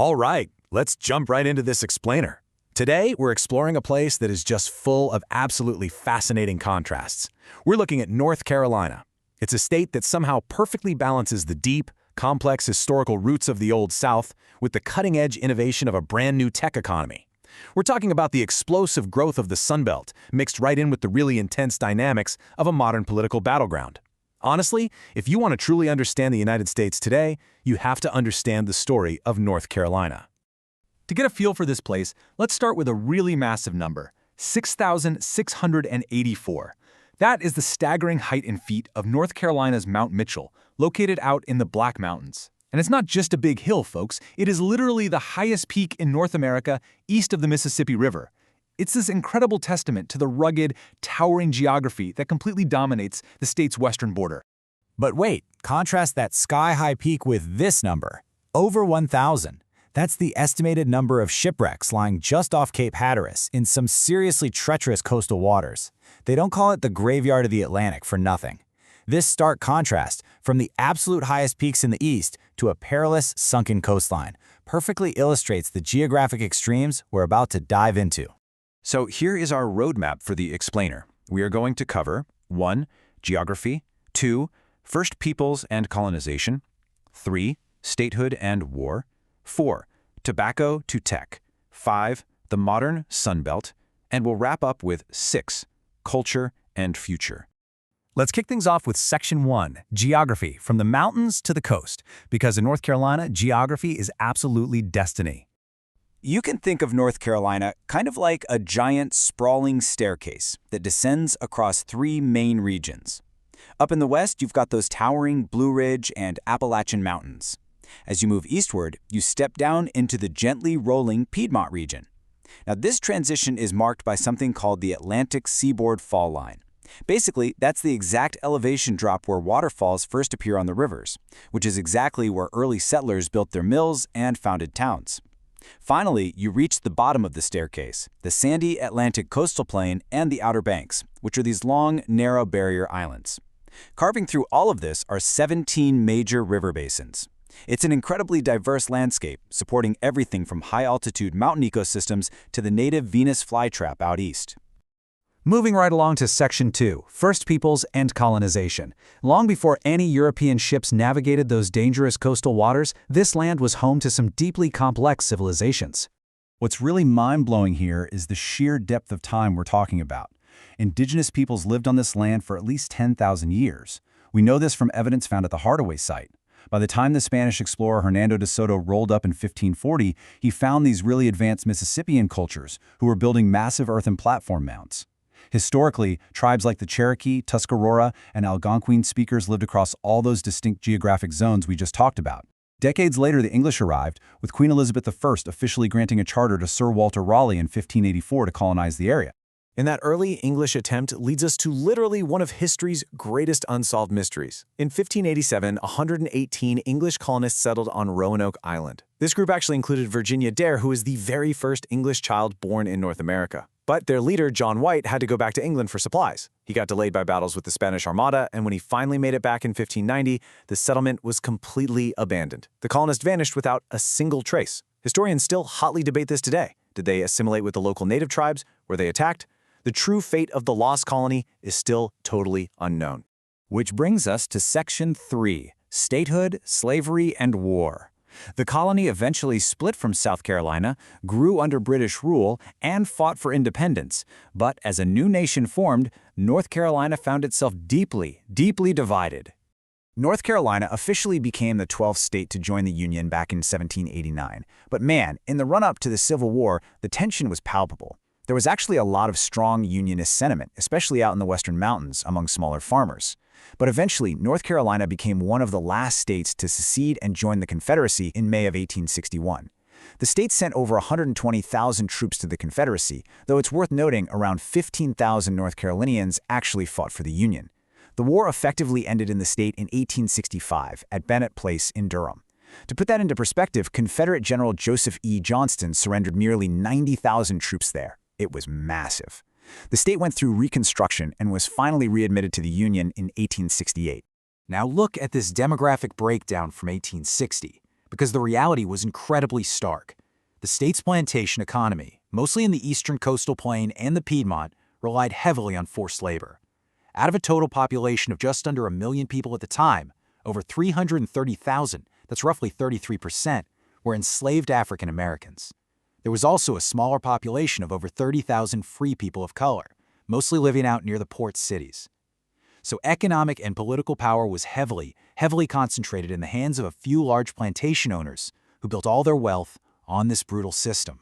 All right, let's jump right into this explainer. Today, we're exploring a place that is just full of absolutely fascinating contrasts. We're looking at North Carolina. It's a state that somehow perfectly balances the deep, complex historical roots of the Old South with the cutting-edge innovation of a brand new tech economy. We're talking about the explosive growth of the Sun Belt, mixed right in with the really intense dynamics of a modern political battleground. Honestly, if you want to truly understand the United States today, you have to understand the story of North Carolina. To get a feel for this place, let's start with a really massive number, 6,684. That is the staggering height in feet of North Carolina's Mount Mitchell, located out in the Black Mountains. And it's not just a big hill, folks. It is literally the highest peak in North America east of the Mississippi River. It's this incredible testament to the rugged, towering geography that completely dominates the state's western border. But wait, contrast that sky-high peak with this number, over 1,000. That's the estimated number of shipwrecks lying just off Cape Hatteras in some seriously treacherous coastal waters. They don't call it the graveyard of the Atlantic for nothing. This stark contrast, from the absolute highest peaks in the east to a perilous, sunken coastline, perfectly illustrates the geographic extremes we're about to dive into. So here is our roadmap for the explainer. We are going to cover 1. Geography, 2. First peoples and colonization, 3. Statehood and war, 4. Tobacco to tech, 5. The modern Sun Belt, and we'll wrap up with 6. Culture and future. Let's kick things off with Section 1, Geography, from the mountains to the coast, because in North Carolina, geography is absolutely destiny. You can think of North Carolina kind of like a giant, sprawling staircase that descends across 3 main regions. Up in the west, you've got those towering Blue Ridge and Appalachian Mountains. As you move eastward, you step down into the gently rolling Piedmont region. Now, this transition is marked by something called the Atlantic Seaboard Fall Line. Basically, that's the exact elevation drop where waterfalls first appear on the rivers, which is exactly where early settlers built their mills and founded towns. Finally, you reach the bottom of the staircase, the sandy Atlantic coastal plain and the Outer Banks, which are these long, narrow barrier islands. Carving through all of this are 17 major river basins. It's an incredibly diverse landscape, supporting everything from high-altitude mountain ecosystems to the native Venus flytrap out east. Moving right along to Section 2, First Peoples and Colonization. Long before any European ships navigated those dangerous coastal waters, this land was home to some deeply complex civilizations. What's really mind-blowing here is the sheer depth of time we're talking about. Indigenous peoples lived on this land for at least 10,000 years. We know this from evidence found at the Hardaway site. By the time the Spanish explorer Hernando de Soto rolled up in 1540, he found these really advanced Mississippian cultures who were building massive earthen platform mounts. Historically, tribes like the Cherokee, Tuscarora, and Algonquin speakers lived across all those distinct geographic zones we just talked about. Decades later, the English arrived, with Queen Elizabeth I officially granting a charter to Sir Walter Raleigh in 1584 to colonize the area. And that early English attempt leads us to literally one of history's greatest unsolved mysteries. In 1587, 118 English colonists settled on Roanoke Island. This group actually included Virginia Dare, who was the very first English child born in North America. But their leader, John White, had to go back to England for supplies. He got delayed by battles with the Spanish Armada, and when he finally made it back in 1590, the settlement was completely abandoned. The colonists vanished without a single trace. Historians still hotly debate this today. Did they assimilate with the local native tribes? Were they attacked? The true fate of the lost colony is still totally unknown. Which brings us to Section 3, Statehood, Slavery, and War. The colony eventually split from South Carolina, grew under British rule, and fought for independence. But as a new nation formed, North Carolina found itself deeply, deeply divided. North Carolina officially became the 12th state to join the Union back in 1789. But man, in the run-up to the Civil War, the tension was palpable. There was actually a lot of strong Unionist sentiment, especially out in the Western Mountains among smaller farmers. But eventually, North Carolina became one of the last states to secede and join the Confederacy in May of 1861. The state sent over 120,000 troops to the Confederacy, though it's worth noting around 15,000 North Carolinians actually fought for the Union. The war effectively ended in the state in 1865 at Bennett Place in Durham. To put that into perspective, Confederate General Joseph E. Johnston surrendered nearly 90,000 troops there. It was massive. The state went through Reconstruction and was finally readmitted to the Union in 1868. Now look at this demographic breakdown from 1860. because the reality was incredibly stark. The state's plantation economy, mostly in the eastern coastal plain and the Piedmont, relied heavily on forced labor. Out of a total population of just under 1 million people at the time, over 330,000, that's roughly 33%, were enslaved African Americans. There was also a smaller population of over 30,000 free people of color, mostly living out near the port cities. So economic and political power was heavily concentrated in the hands of a few large plantation owners who built all their wealth on this brutal system.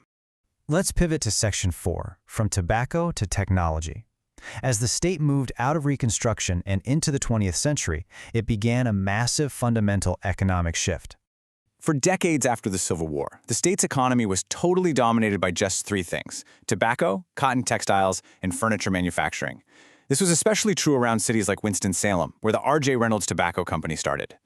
Let's pivot to Section 4, from tobacco to technology. As the state moved out of Reconstruction and into the 20th century, it began a massive fundamental economic shift. For decades after the Civil War, the state's economy was totally dominated by just 3 things: tobacco, cotton textiles, and furniture manufacturing. This was especially true around cities like Winston-Salem, where the R.J. Reynolds Tobacco Company started.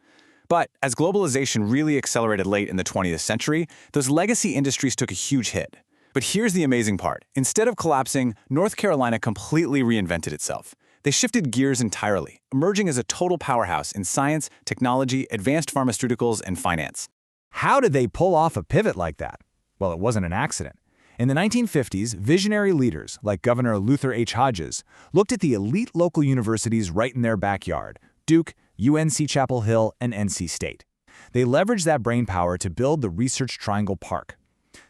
But as globalization really accelerated late in the 20th century, those legacy industries took a huge hit. But here's the amazing part. Instead of collapsing, North Carolina completely reinvented itself. They shifted gears entirely, emerging as a total powerhouse in science, technology, advanced pharmaceuticals, and finance. How did they pull off a pivot like that? Well, it wasn't an accident. In the 1950s, visionary leaders like Governor Luther H. Hodges looked at the elite local universities right in their backyard: Duke, UNC Chapel Hill, and NC State. They leveraged that brainpower to build the Research Triangle Park.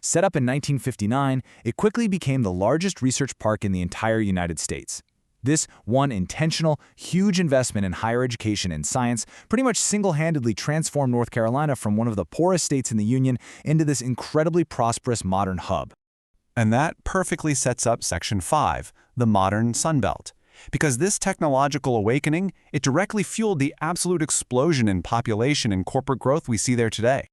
Set up in 1959, it quickly became the largest research park in the entire United States. This one intentional, huge investment in higher education and science pretty much single-handedly transformed North Carolina from one of the poorest states in the Union into this incredibly prosperous modern hub. And that perfectly sets up Section 5, the modern Sun Belt. Because this technological awakening, it directly fueled the absolute explosion in population and corporate growth we see there today.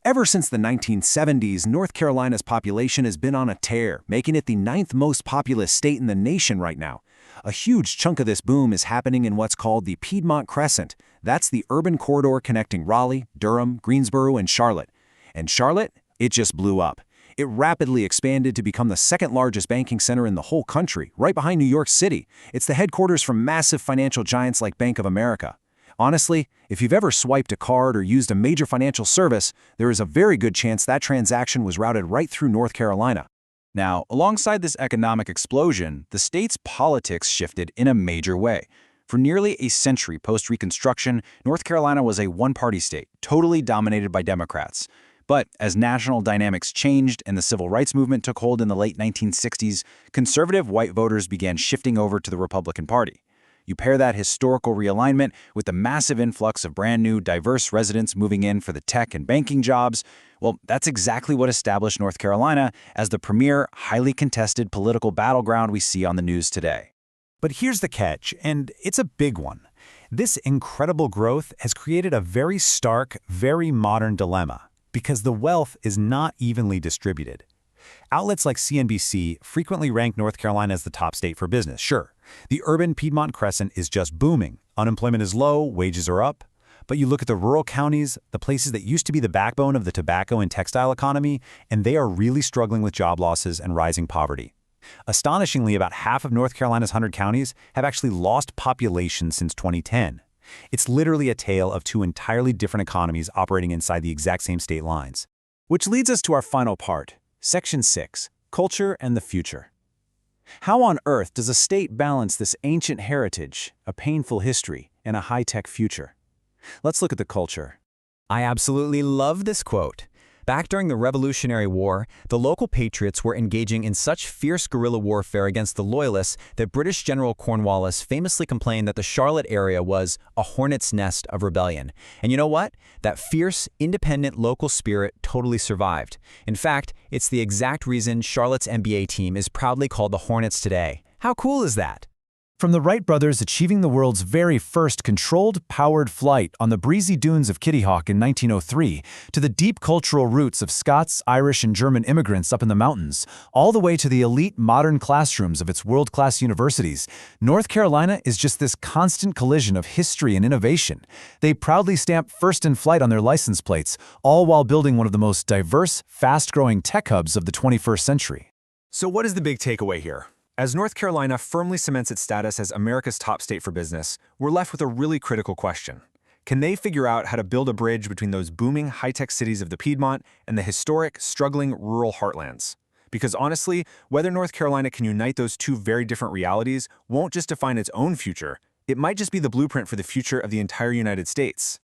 Ever since the 1970s, North Carolina's population has been on a tear, making it the 9th most populous state in the nation right now. A huge chunk of this boom is happening in what's called the Piedmont Crescent. That's the urban corridor connecting Raleigh, Durham, Greensboro, and Charlotte. And Charlotte, it just blew up. It rapidly expanded to become the second largest banking center in the whole country, right behind New York City. It's the headquarters for massive financial giants like Bank of America. Honestly, if you've ever swiped a card or used a major financial service, there is a very good chance that transaction was routed right through North Carolina. Now, alongside this economic explosion, the state's politics shifted in a major way. For nearly a century post-Reconstruction, North Carolina was a one-party state, totally dominated by Democrats. But as national dynamics changed and the civil rights movement took hold in the late 1960s, conservative white voters began shifting over to the Republican Party. You pair that historical realignment with the massive influx of brand new, diverse residents moving in for the tech and banking jobs, well, that's exactly what established North Carolina as the premier, highly contested political battleground we see on the news today. But here's the catch, and it's a big one. This incredible growth has created a very stark, very modern dilemma, because the wealth is not evenly distributed. Outlets like CNBC frequently rank North Carolina as the top state for business, sure. The urban Piedmont Crescent is just booming. Unemployment is low, wages are up. But you look at the rural counties, the places that used to be the backbone of the tobacco and textile economy, and they are really struggling with job losses and rising poverty. Astonishingly, about half of North Carolina's 100 counties have actually lost population since 2010. It's literally a tale of 2 entirely different economies operating inside the exact same state lines. Which leads us to our final part, Section 6, Culture and the Future. How on earth does a state balance this ancient heritage, a painful history, and a high-tech future? Let's look at the culture. I absolutely love this quote. Back during the Revolutionary War, the local patriots were engaging in such fierce guerrilla warfare against the Loyalists that British General Cornwallis famously complained that the Charlotte area was a hornet's nest of rebellion. And you know what? That fierce, independent local spirit totally survived. In fact, it's the exact reason Charlotte's NBA team is proudly called the Hornets today. How cool is that? From the Wright brothers achieving the world's very first controlled, powered flight on the breezy dunes of Kitty Hawk in 1903, to the deep cultural roots of Scots, Irish, and German immigrants up in the mountains, all the way to the elite modern classrooms of its world-class universities, North Carolina is just this constant collision of history and innovation. They proudly stamp first in flight on their license plates, all while building one of the most diverse, fast-growing tech hubs of the 21st century. So what is the big takeaway here? As North Carolina firmly cements its status as America's top state for business, we're left with a really critical question. Can they figure out how to build a bridge between those booming high-tech cities of the Piedmont and the historic, struggling rural heartlands? Because honestly, whether North Carolina can unite those two very different realities won't just define its own future, it might just be the blueprint for the future of the entire United States.